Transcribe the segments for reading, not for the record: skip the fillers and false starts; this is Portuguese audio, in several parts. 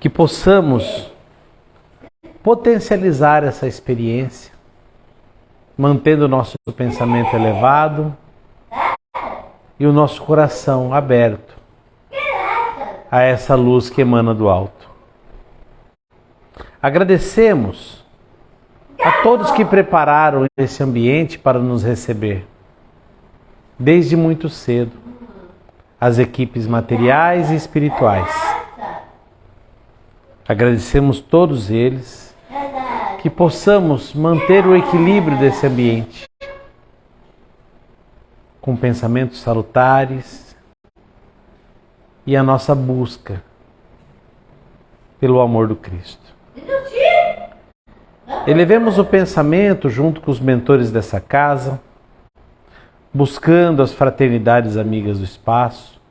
que possamos potencializar essa experiência, mantendo o nosso pensamento elevado e o nosso coração aberto a essa luz que emana do alto. Agradecemos a todos que prepararam esse ambiente para nos receber, desde muito cedo, as equipes materiais e espirituais. Agradecemos todos eles, que possamos manter o equilíbrio desse ambiente, com pensamentos salutares e a nossa busca pelo amor do Cristo. Elevemos o pensamento junto com os mentores dessa casa, buscando as fraternidades amigas do espaço,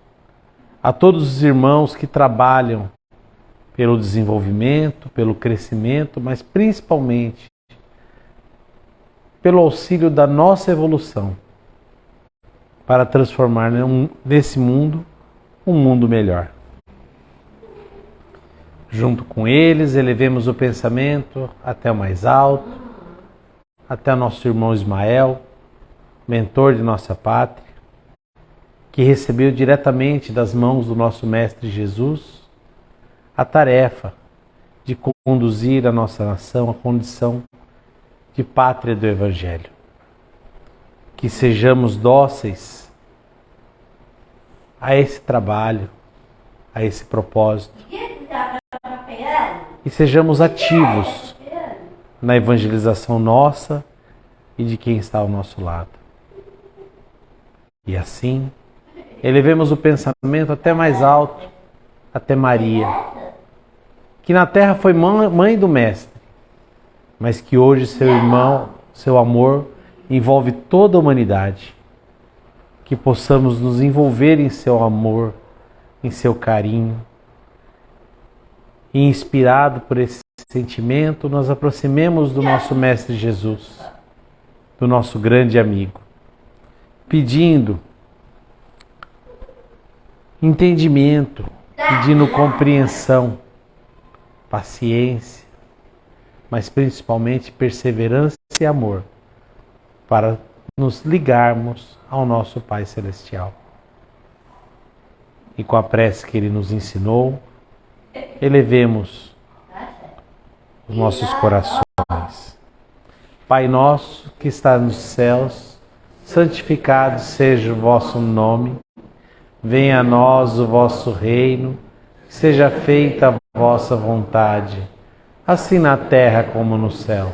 a todos os irmãos que trabalham pelo desenvolvimento, pelo crescimento, mas principalmente pelo auxílio da nossa evolução, para transformar nesse mundo um mundo melhor. Junto com eles, elevemos o pensamento até o mais alto, até nosso irmão Ismael, mentor de nossa pátria, que recebeu diretamente das mãos do nosso Mestre Jesus a tarefa de conduzir a nossa nação à condição de pátria do Evangelho. Que sejamos dóceis a esse trabalho, a esse propósito, e sejamos ativos na evangelização nossa e de quem está ao nosso lado. E assim, elevemos o pensamento até mais alto, até Maria, que na terra foi mãe do Mestre, mas que hoje seu amor envolve toda a humanidade. Que possamos nos envolver em seu amor, em seu carinho, e inspirado por esse sentimento, nos aproximemos do nosso Mestre Jesus, do nosso grande amigo, pedindo entendimento, pedindo compreensão, paciência, mas principalmente perseverança e amor, para nos ligarmos ao nosso Pai Celestial. E com a prece que Ele nos ensinou, elevemos os nossos corações. Pai nosso que está nos céus, santificado seja o vosso nome. Venha a nós o vosso reino. Seja feita a vossa vontade, assim na terra como no céu.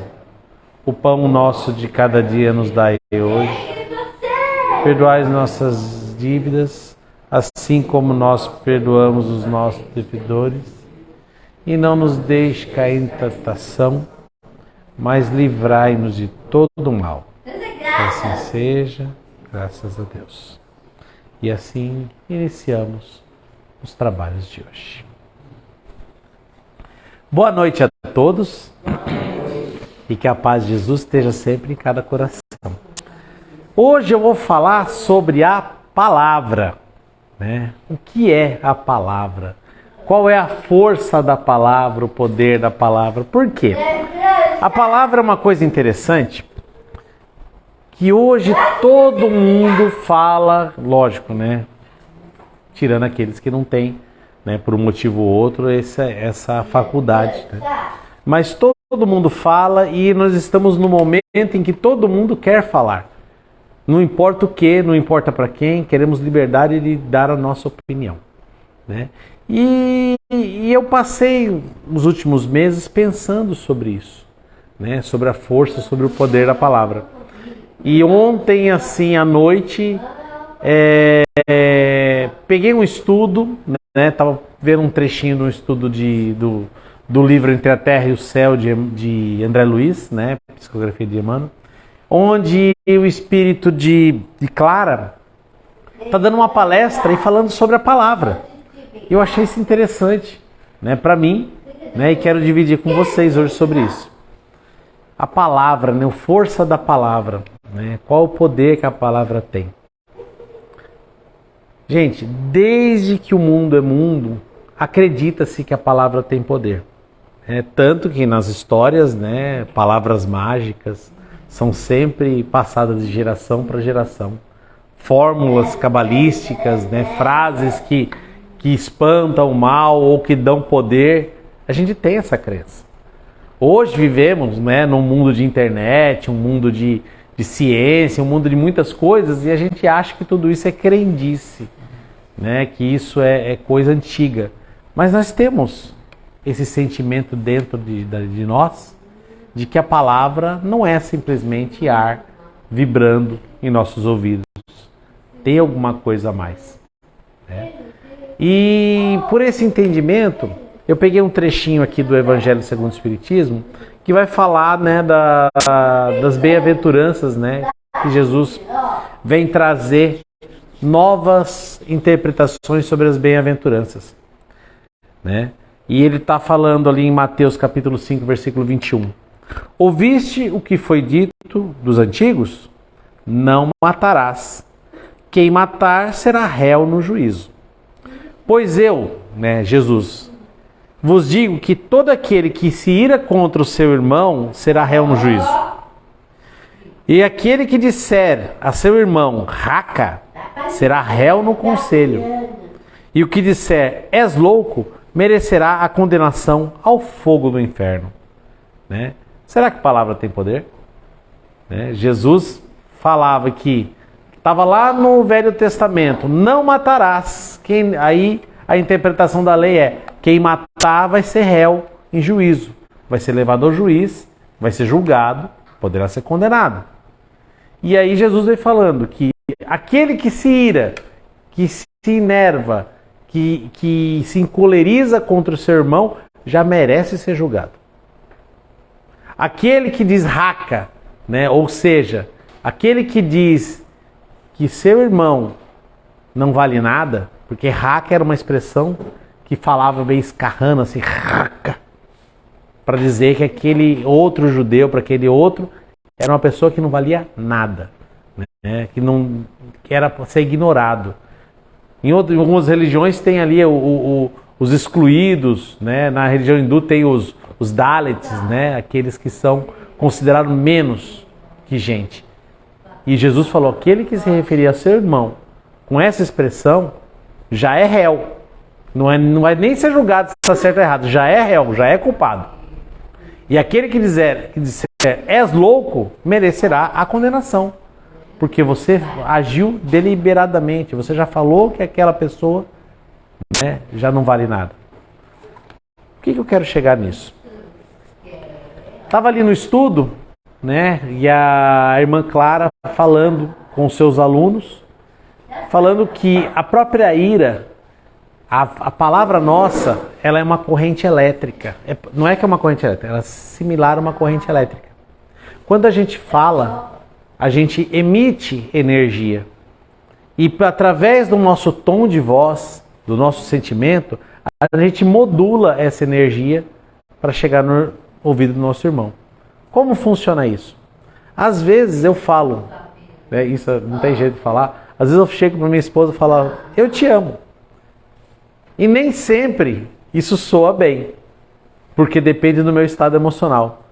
O pão nosso de cada dia nos dai hoje. Perdoai nossas dívidas, assim como nós perdoamos os nossos devedores, e não nos deixe cair em tentação, mas livrai-nos de todo mal. Assim seja, graças a Deus. E assim iniciamos os trabalhos de hoje. Boa noite a todos, e que a paz de Jesus esteja sempre em cada coração. Hoje eu vou falar sobre a palavra. O que é a palavra? Qual é a força da palavra, o poder da palavra? Por quê? A palavra é uma coisa interessante, que hoje todo mundo fala, lógico, tirando aqueles que não têm, por um motivo ou outro, essa faculdade. Mas todo mundo fala, e nós estamos no momento em que todo mundo quer falar. Não importa o que, não importa para quem, queremos liberdade de dar a nossa opinião. E eu passei os últimos meses pensando sobre isso, sobre a força, sobre o poder da palavra. E ontem, assim, à noite, peguei um estudo, estava vendo um trechinho de um estudo do livro Entre a Terra e o Céu, de André Luiz, Psicografia de Emmanuel, onde o espírito de Clara está dando uma palestra e falando sobre a palavra. Eu achei isso interessante, para mim, e quero dividir com vocês hoje sobre isso. A palavra, a força da palavra, qual o poder que a palavra tem. Gente, desde que o mundo é mundo, acredita-se que a palavra tem poder. Tanto que nas histórias, né, palavras mágicas são sempre passadas de geração para geração. Fórmulas cabalísticas, né, frases que espantam o mal ou que dão poder. A gente tem essa crença. Hoje vivemos, né, num mundo de internet, um mundo de ciência, um mundo de muitas coisas, e a gente acha que tudo isso é crendice, né, que isso é coisa antiga. Mas nós temos esse sentimento dentro de nós, de que a palavra não é simplesmente ar vibrando em nossos ouvidos. Tem alguma coisa a mais, né? E por esse entendimento, eu peguei um trechinho aqui do Evangelho segundo o Espiritismo, que vai falar, né, das bem-aventuranças, né, que Jesus vem trazer novas interpretações sobre as bem-aventuranças, né? E ele está falando ali em Mateus capítulo 5, versículo 21. Ouviste o que foi dito dos antigos? Não matarás. Quem matar será réu no juízo. Pois eu, né, Jesus, vos digo que todo aquele que se ira contra o seu irmão será réu no juízo. E aquele que disser a seu irmão, raca, será réu no conselho. E o que disser, és louco, merecerá a condenação ao fogo do inferno. Né? Será que a palavra tem poder? Né? Jesus falava que estava lá no Velho Testamento, não matarás. Aí a interpretação da lei é, quem matar vai ser réu em juízo. Vai ser levado ao juiz, vai ser julgado, poderá ser condenado. E aí Jesus vem falando que aquele que se ira, que se enerva, que se encoleriza contra o seu irmão, já merece ser julgado. Aquele que diz raca, né? Ou seja, aquele que diz que seu irmão não vale nada, porque raca era uma expressão que falava bem escarrando, assim, raca, para dizer que aquele outro judeu, para aquele outro, era uma pessoa que não valia nada, né? Que era para ser ignorado. Em algumas religiões tem ali os excluídos, né? Na religião hindu tem os Dalits, né? Aqueles que são considerados menos que gente. E Jesus falou, aquele que se referia a seu irmão com essa expressão, já é réu. Não vai nem ser julgado se está certo ou errado, já é réu, já é culpado. E aquele que disser és louco, merecerá a condenação. Porque você agiu deliberadamente, você já falou que aquela pessoa, né, já não vale nada. O que eu quero chegar nisso? Estava ali no estudo, né, e a irmã Clara falando com seus alunos, falando que a própria ira, a palavra nossa, ela é uma corrente elétrica. Não é que é uma corrente elétrica, ela é similar a uma corrente elétrica. Quando a gente fala, a gente emite energia. E através do nosso tom de voz, do nosso sentimento, a gente modula essa energia para chegar no ouvido do nosso irmão. Como funciona isso? Às vezes eu falo, né, isso não tem jeito de falar, às vezes eu chego para minha esposa e falo, eu te amo. E nem sempre isso soa bem, porque depende do meu estado emocional.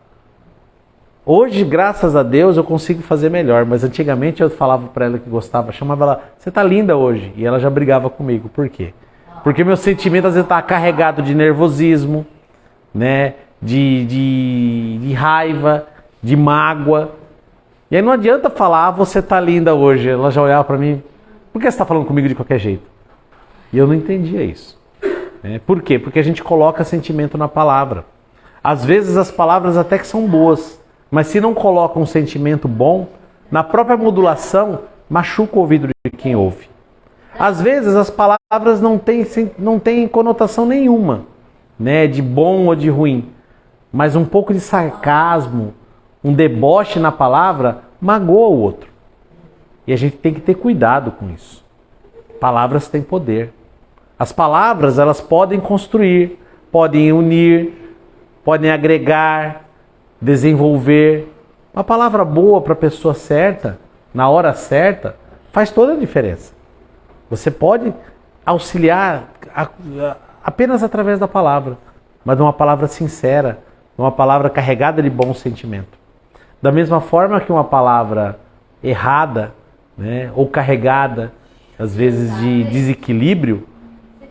Hoje, graças a Deus, eu consigo fazer melhor, mas antigamente eu falava para ela que gostava, chamava ela, você tá linda hoje, e ela já brigava comigo. Por quê? Porque meu sentimento às vezes está carregado de nervosismo, né, de raiva, de mágoa. E aí não adianta falar, você tá linda hoje. Ela já olhava para mim, por que você está falando comigo de qualquer jeito? E eu não entendia isso. Por quê? Porque a gente coloca sentimento na palavra. Às vezes as palavras até que são boas, mas se não coloca um sentimento bom, na própria modulação, machuca o ouvido de quem ouve. Às vezes as palavras não têm conotação nenhuma, né, de bom ou de ruim, mas um pouco de sarcasmo, um deboche na palavra, magoa o outro. E a gente tem que ter cuidado com isso. Palavras têm poder. As palavras, elas podem construir, podem unir, podem agregar, desenvolver. Uma palavra boa para a pessoa certa, na hora certa, faz toda a diferença. Você pode auxiliar apenas através da palavra, mas de uma palavra sincera, de uma palavra carregada de bom sentimento. Da mesma forma que uma palavra errada, né, ou carregada, às vezes de desequilíbrio,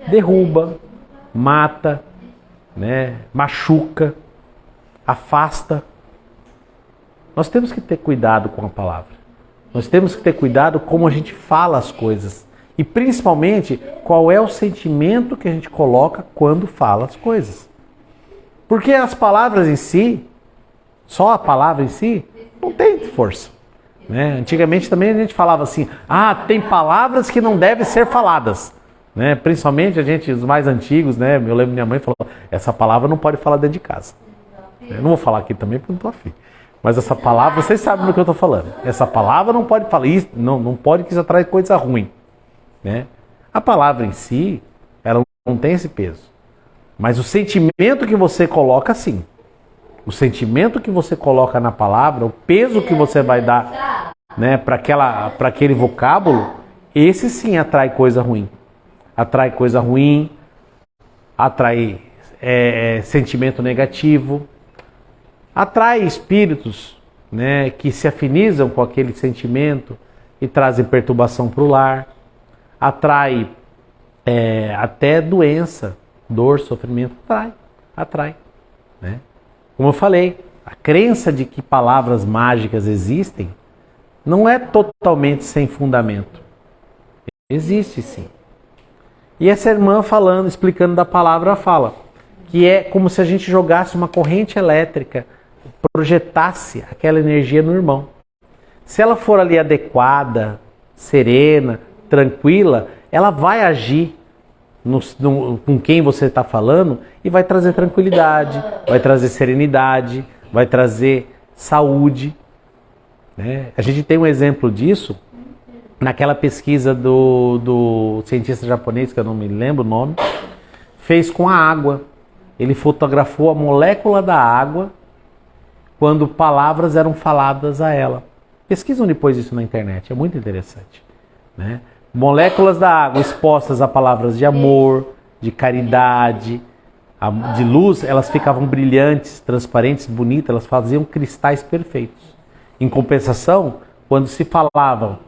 derruba, mata, né, machuca, afasta. Nós temos que ter cuidado com a palavra. Nós temos que ter cuidado como a gente fala as coisas. E principalmente, qual é o sentimento que a gente coloca quando fala as coisas. Porque as palavras em si, só a palavra em si, não tem força. Né? Antigamente também a gente falava assim, tem palavras que não devem ser faladas. Né? Principalmente a gente, os mais antigos, né? Eu lembro minha mãe falou, essa palavra não pode falar dentro de casa. Eu não vou falar aqui também porque não estou afim. Mas essa palavra, vocês sabem do que eu estou falando. Essa palavra não pode falar isso, não pode, que isso atrai coisa ruim. Né? A palavra em si, ela não tem esse peso. Mas o sentimento que você coloca, sim. O sentimento que você coloca na palavra, o peso que você vai dar, né, para aquele vocábulo, esse sim atrai coisa ruim. Atrai coisa ruim, atrai sentimento negativo, atrai espíritos, né, que se afinizam com aquele sentimento e trazem perturbação para o lar, atrai até doença, dor, sofrimento, atrai. Né? Como eu falei, a crença de que palavras mágicas existem não é totalmente sem fundamento. Existe sim. E essa irmã falando, explicando da palavra, ela fala que é como se a gente jogasse uma corrente elétrica, projetasse aquela energia no irmão. Se ela for ali adequada, serena, tranquila, ela vai agir com quem você está falando e vai trazer tranquilidade, vai trazer serenidade, vai trazer saúde. Né? A gente tem um exemplo disso naquela pesquisa do cientista japonês, que eu não me lembro o nome, fez com a água. Ele fotografou a molécula da água quando palavras eram faladas a ela. Pesquisam depois isso na internet, é muito interessante. Né? Moléculas da água expostas a palavras de amor, de caridade, de luz, elas ficavam brilhantes, transparentes, bonitas, elas faziam cristais perfeitos. Em compensação, quando se falavam,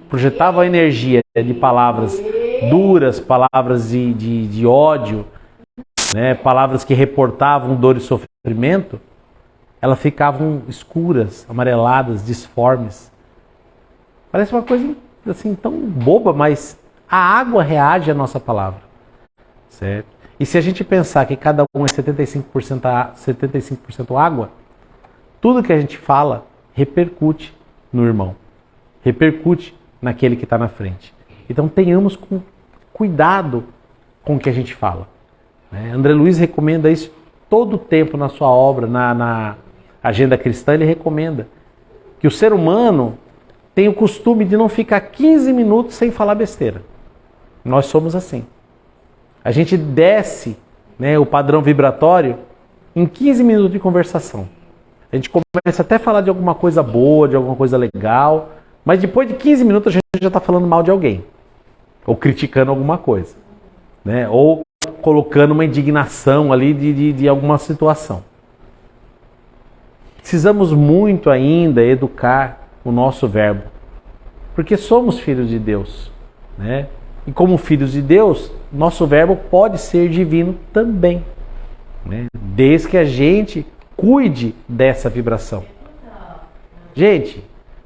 projetavam a energia de palavras duras, palavras de ódio, né, palavras que reportavam dor e sofrimento, elas ficavam escuras, amareladas, disformes. Parece uma coisa assim tão boba, mas a água reage à nossa palavra, certo? E se a gente pensar que cada um é 75% água, tudo que a gente fala repercute no irmão, repercute naquele que está na frente. Então tenhamos cuidado com o que a gente fala. Né? André Luiz recomenda isso todo o tempo na sua obra, na Agenda Cristã. Ele recomenda que o ser humano tem o costume de não ficar 15 minutos sem falar besteira. Nós somos assim. A gente desce, né, o padrão vibratório em 15 minutos de conversação. A gente começa até a falar de alguma coisa boa, de alguma coisa legal, mas depois de 15 minutos a gente já está falando mal de alguém. Ou criticando alguma coisa. Né? Ou colocando uma indignação ali de alguma situação. Precisamos muito ainda educar o nosso verbo, porque somos filhos de Deus, né? E como filhos de Deus, nosso verbo pode ser divino também, né? Desde que a gente cuide dessa vibração. Gente,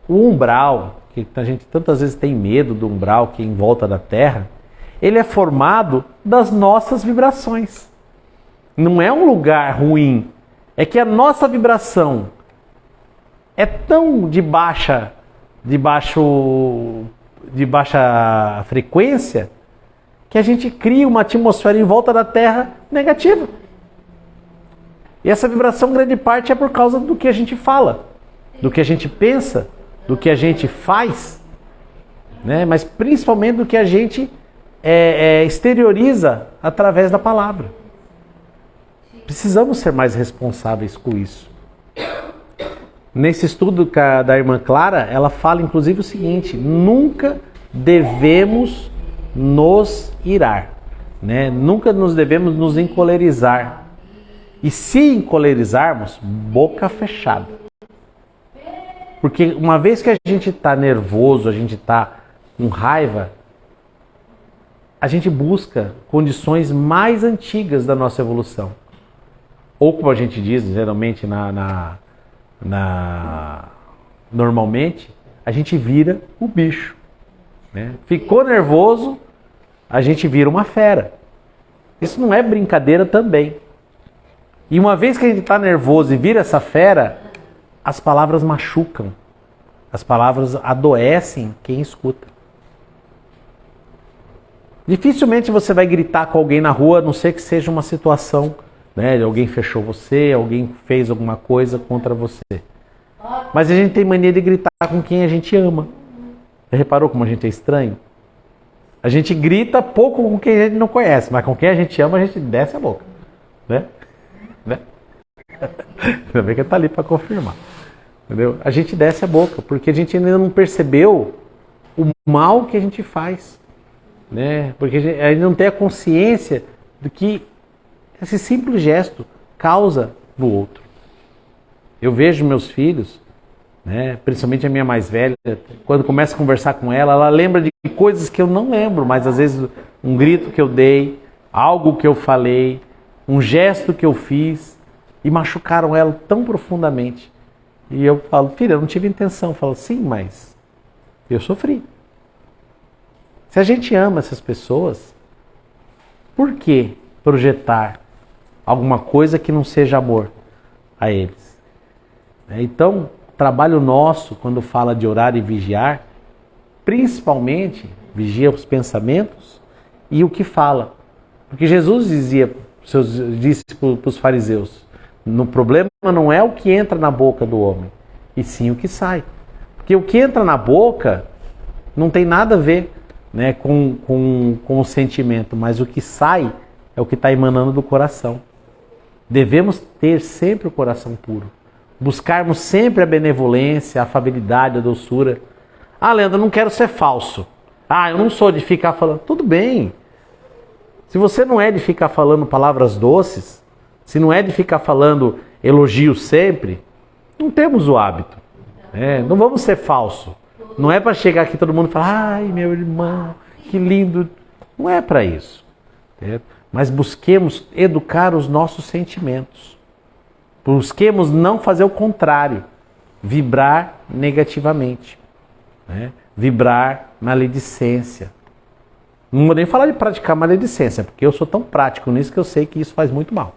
o umbral, que a gente tantas vezes tem medo do umbral que é em volta da Terra, ele é formado das nossas vibrações. Não é um lugar ruim, é que a nossa vibração é tão de baixa frequência que a gente cria uma atmosfera em volta da Terra negativa. E essa vibração, grande parte, é por causa do que a gente fala, do que a gente pensa, do que a gente faz, né? Mas principalmente do que a gente exterioriza através da palavra. Precisamos ser mais responsáveis com isso. Nesse estudo da irmã Clara, ela fala inclusive o seguinte: nunca devemos nos irar. né? Nunca nos devemos nos encolerizar. E se encolerizarmos, boca fechada. Porque uma vez que a gente está nervoso, a gente está com raiva, a gente busca condições mais antigas da nossa evolução. Ou como a gente diz, geralmente, normalmente, a gente vira o bicho. Né? Ficou nervoso, a gente vira uma fera. Isso não é brincadeira também. E uma vez que a gente está nervoso e vira essa fera, as palavras machucam. As palavras adoecem quem escuta. Dificilmente você vai gritar com alguém na rua, a não ser que seja uma situação, né? Alguém fechou você, alguém fez alguma coisa contra você. Mas a gente tem mania de gritar com quem a gente ama. Você reparou como a gente é estranho? A gente grita pouco com quem a gente não conhece, mas com quem a gente ama, a gente desce a boca. Né? Ainda bem que está ali para confirmar. Entendeu? A gente desce a boca, porque a gente ainda não percebeu o mal que a gente faz. Né? Porque a gente não tem a consciência do que esse simples gesto causa no outro. Eu vejo meus filhos, né, principalmente a minha mais velha, quando começo a conversar com ela, ela lembra de coisas que eu não lembro, mas às vezes um grito que eu dei, algo que eu falei, um gesto que eu fiz, e machucaram ela tão profundamente. E eu falo, filha, eu não tive intenção. Eu falo, sim, mas eu sofri. Se a gente ama essas pessoas, por que projetar alguma coisa que não seja amor a eles? Então, o trabalho nosso, quando fala de orar e vigiar, principalmente vigia os pensamentos e o que fala. Porque Jesus disse para os fariseus, o problema não é o que entra na boca do homem, e sim o que sai. Porque o que entra na boca não tem nada a ver, né, com o sentimento, mas o que sai é o que está emanando do coração. Devemos ter sempre o coração puro. Buscarmos sempre a benevolência, a afabilidade, a doçura. Ah, Leandro, eu não quero ser falso. Ah, eu não sou de ficar falando. Tudo bem. Se você não é de ficar falando palavras doces, se não é de ficar falando elogios sempre, não temos o hábito. Não vamos ser falso. Não é para chegar aqui todo mundo e falar, ai, meu irmão, que lindo. Não é para isso. Mas busquemos educar os nossos sentimentos. Busquemos não fazer o contrário. Vibrar negativamente. Vibrar maledicência. Não vou nem falar de praticar maledicência, porque eu sou tão prático nisso que eu sei que isso faz muito mal.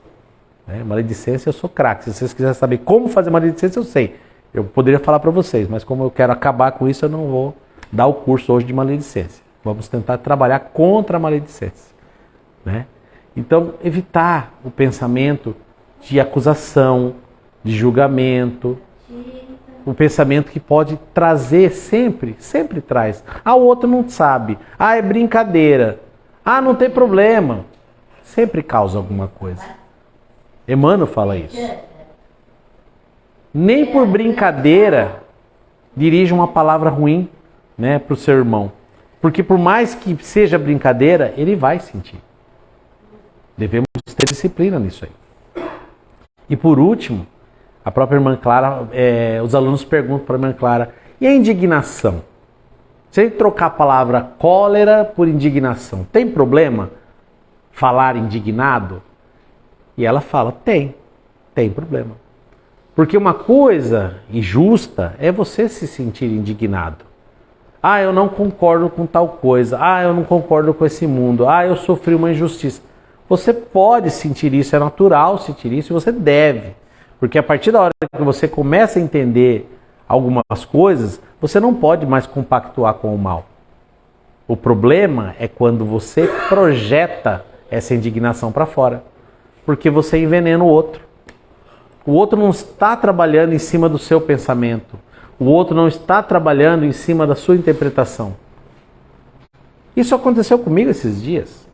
Maledicência eu sou craque. Se vocês quiserem saber como fazer maledicência, eu sei. Eu poderia falar para vocês, mas como eu quero acabar com isso, eu não vou dar o curso hoje de maledicência. Vamos tentar trabalhar contra a maledicência. Então, evitar o pensamento de acusação, de julgamento, o pensamento que pode trazer sempre traz. Ah, o outro não sabe. Ah, é brincadeira. Ah, não tem problema. Sempre causa alguma coisa. Emmanuel fala isso. Nem por brincadeira dirija uma palavra ruim, para o seu irmão. Porque por mais que seja brincadeira, ele vai sentir. Devemos ter disciplina nisso aí. E por último, a própria irmã Clara, os alunos perguntam para a irmã Clara, e a indignação? Se a gente trocar a palavra cólera por indignação, tem problema falar indignado? E ela fala, tem problema. Porque uma coisa injusta é você se sentir indignado. Ah, eu não concordo com tal coisa. Ah, eu não concordo com esse mundo. Ah, eu sofri uma injustiça. Você pode sentir isso, é natural sentir isso e você deve. Porque a partir da hora que você começa a entender algumas coisas, você não pode mais compactuar com o mal. O problema é quando você projeta essa indignação para fora. Porque você envenena o outro. O outro não está trabalhando em cima do seu pensamento. O outro não está trabalhando em cima da sua interpretação. Isso aconteceu comigo esses dias.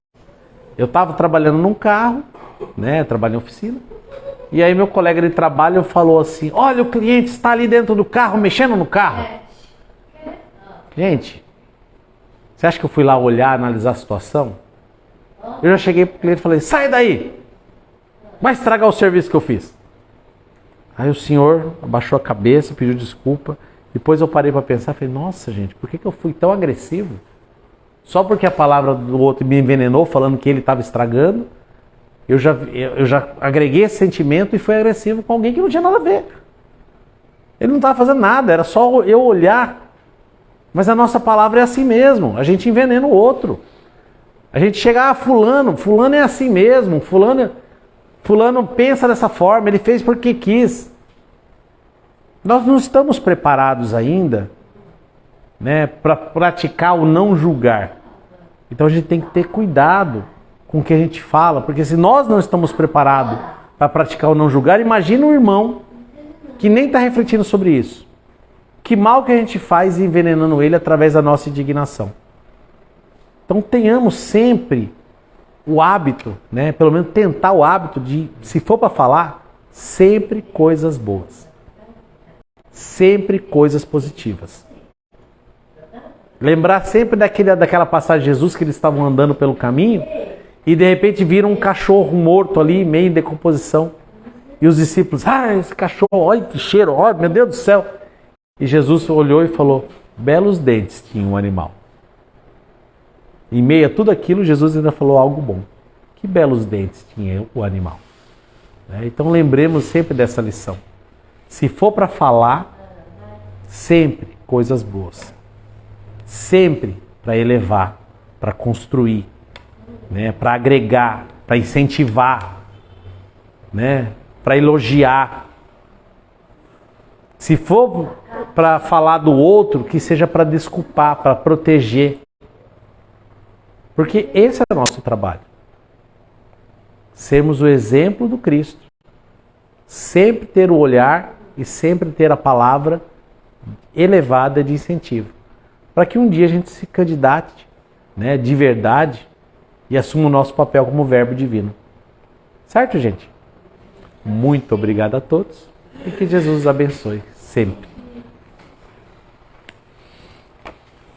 Eu estava trabalhando num carro, trabalho em oficina, e aí meu colega de trabalho falou assim, olha, o cliente está ali dentro do carro, mexendo no carro. Gente, você acha que eu fui lá olhar, analisar a situação? Eu já cheguei pro cliente e falei, sai daí! Vai estragar o serviço que eu fiz. Aí o senhor abaixou a cabeça, pediu desculpa. Depois eu parei para pensar, falei, nossa gente, por que eu fui tão agressivo? Só porque a palavra do outro me envenenou, falando que ele estava estragando, eu já agreguei esse sentimento e fui agressivo com alguém que não tinha nada a ver. Ele não estava fazendo nada, era só eu olhar. Mas a nossa palavra é assim mesmo, a gente envenena o outro. A gente chega, fulano é assim mesmo, fulano pensa dessa forma, ele fez porque quis. Nós não estamos preparados ainda, né, para praticar o não julgar. Então a gente tem que ter cuidado com o que a gente fala, porque se nós não estamos preparados para praticar o não julgar, imagina um irmão que nem está refletindo sobre isso. Que mal que a gente faz envenenando ele através da nossa indignação. Então tenhamos sempre o hábito, né, pelo menos tentar o hábito de, se for para falar, sempre coisas boas. Sempre coisas positivas. Lembrar sempre daquela passagem de Jesus que eles estavam andando pelo caminho e de repente viram um cachorro morto ali, meio em decomposição. E os discípulos, esse cachorro, olha que cheiro, olha, meu Deus do céu. E Jesus olhou e falou, belos dentes tinha um animal. Em meio a tudo aquilo, Jesus ainda falou algo bom. Que belos dentes tinha o animal. Então lembremos sempre dessa lição. Se for para falar, sempre coisas boas. Sempre para elevar, para construir, né? Para agregar, para incentivar, né? Para elogiar. Se for para falar do outro, que seja para desculpar, para proteger. Porque esse é o nosso trabalho. Sermos o exemplo do Cristo. Sempre ter o olhar e sempre ter a palavra elevada de incentivo. Para que um dia a gente se candidate, né, de verdade e assuma o nosso papel como verbo divino. Certo, gente? Muito obrigado a todos e que Jesus os abençoe sempre.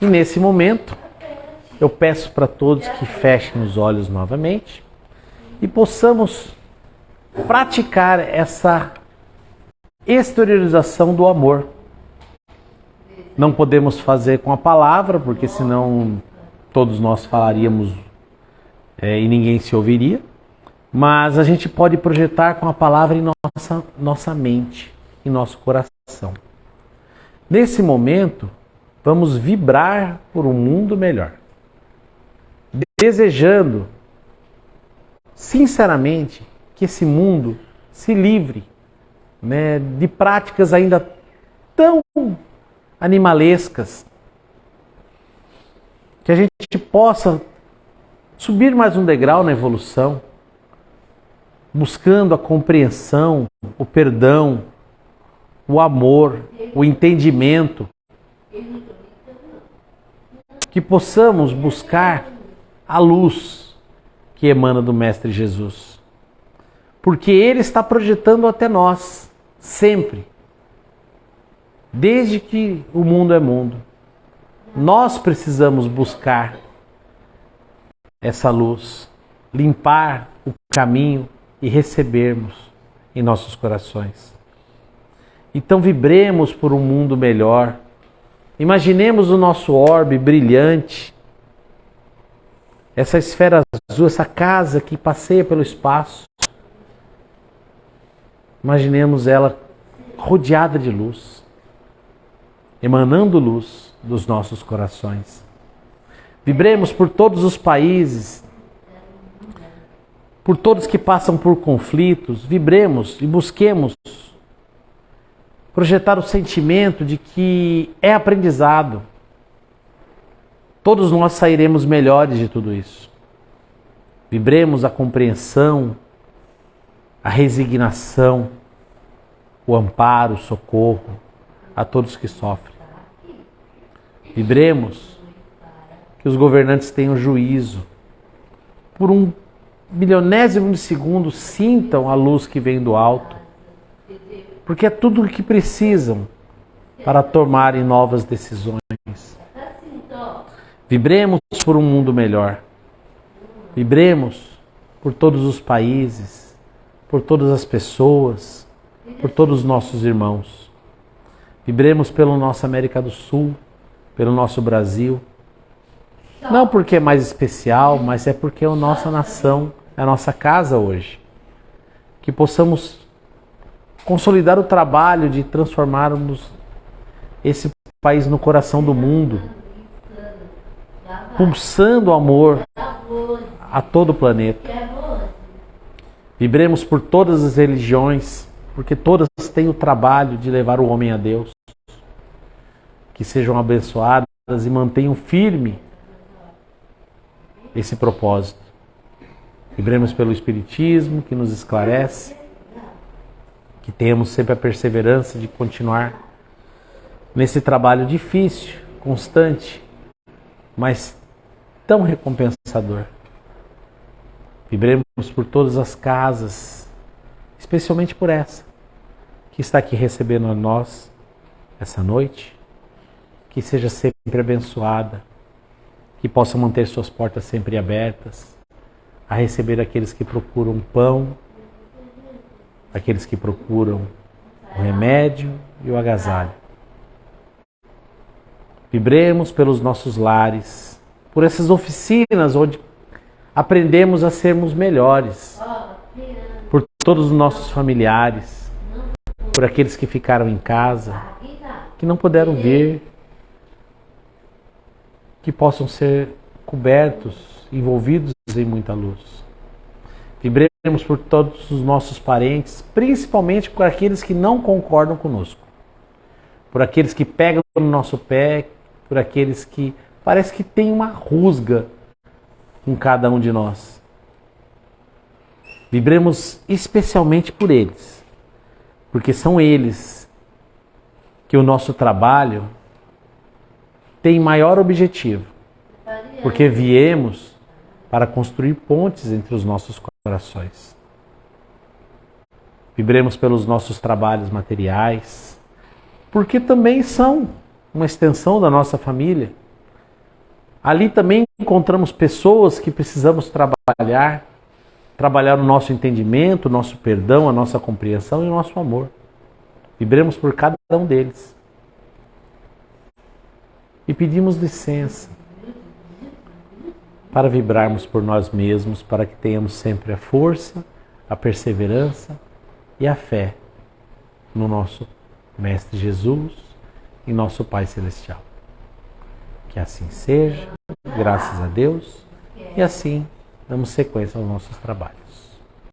E nesse momento, eu peço para todos que fechem os olhos novamente e possamos praticar essa exteriorização do amor. Não podemos fazer com a palavra, porque senão todos nós falaríamos e ninguém se ouviria. Mas a gente pode projetar com a palavra em nossa mente, em nosso coração. Nesse momento, vamos vibrar por um mundo melhor. Desejando, sinceramente, que esse mundo se livre, né, de práticas ainda tão animalescas, que a gente possa subir mais um degrau na evolução, buscando a compreensão, o perdão, o amor, o entendimento, que possamos buscar a luz que emana do Mestre Jesus. Porque Ele está projetando até nós, sempre. Desde que o mundo é mundo. Nós precisamos buscar essa luz, limpar o caminho e recebermos em nossos corações. Então vibremos por um mundo melhor. Imaginemos o nosso orbe brilhante, essa esfera azul, essa casa que passeia pelo espaço. Imaginemos ela rodeada de luz, emanando luz dos nossos corações. Vibremos por todos os países, por todos que passam por conflitos. Vibremos e busquemos projetar o sentimento de que é aprendizado. Todos nós sairemos melhores de tudo isso. Vibremos a compreensão, a resignação, o amparo, o socorro a todos que sofrem. Vibremos que os governantes tenham juízo. Por um milionésimo de segundo, sintam a luz que vem do alto. Porque é tudo o que precisam para tomarem novas decisões. Vibremos por um mundo melhor. Vibremos por todos os países, por todas as pessoas, por todos os nossos irmãos. Vibremos pela nossa América do Sul, pelo nosso Brasil. Não porque é mais especial, mas é porque é a nossa nação, é a nossa casa hoje. Que possamos consolidar o trabalho de transformarmos esse país no coração do mundo, pulsando amor a todo o planeta. Vibremos por todas as religiões, porque todas têm o trabalho de levar o homem a Deus. Que sejam abençoadas e mantenham firme esse propósito. Vibremos pelo Espiritismo, que nos esclarece, que tenhamos sempre a perseverança de continuar nesse trabalho difícil, constante, mas tão recompensador. Vibremos por todas as casas, especialmente por essa, que está aqui recebendo a nós essa noite, que seja sempre abençoada, que possa manter suas portas sempre abertas, a receber aqueles que procuram pão, aqueles que procuram o remédio e o agasalho. Vibremos pelos nossos lares, por essas oficinas onde aprendemos a sermos melhores, por todos os nossos familiares, por aqueles que ficaram em casa, que não puderam vir, que possam ser cobertos, envolvidos em muita luz. Vibremos por todos os nossos parentes, principalmente por aqueles que não concordam conosco, por aqueles que pegam no nosso pé, por aqueles que parece que tem uma rusga com cada um de nós. Vibremos especialmente por eles, porque são eles que o nosso trabalho tem maior objetivo, porque viemos para construir pontes entre os nossos corações. Vibremos pelos nossos trabalhos materiais, porque também são uma extensão da nossa família. Ali também encontramos pessoas que precisamos trabalhar o nosso entendimento, o nosso perdão, a nossa compreensão e o nosso amor. Vibremos por cada um deles. E pedimos licença para vibrarmos por nós mesmos, para que tenhamos sempre a força, a perseverança e a fé no nosso Mestre Jesus e nosso Pai Celestial. Que assim seja, graças a Deus, e assim damos sequência aos nossos trabalhos.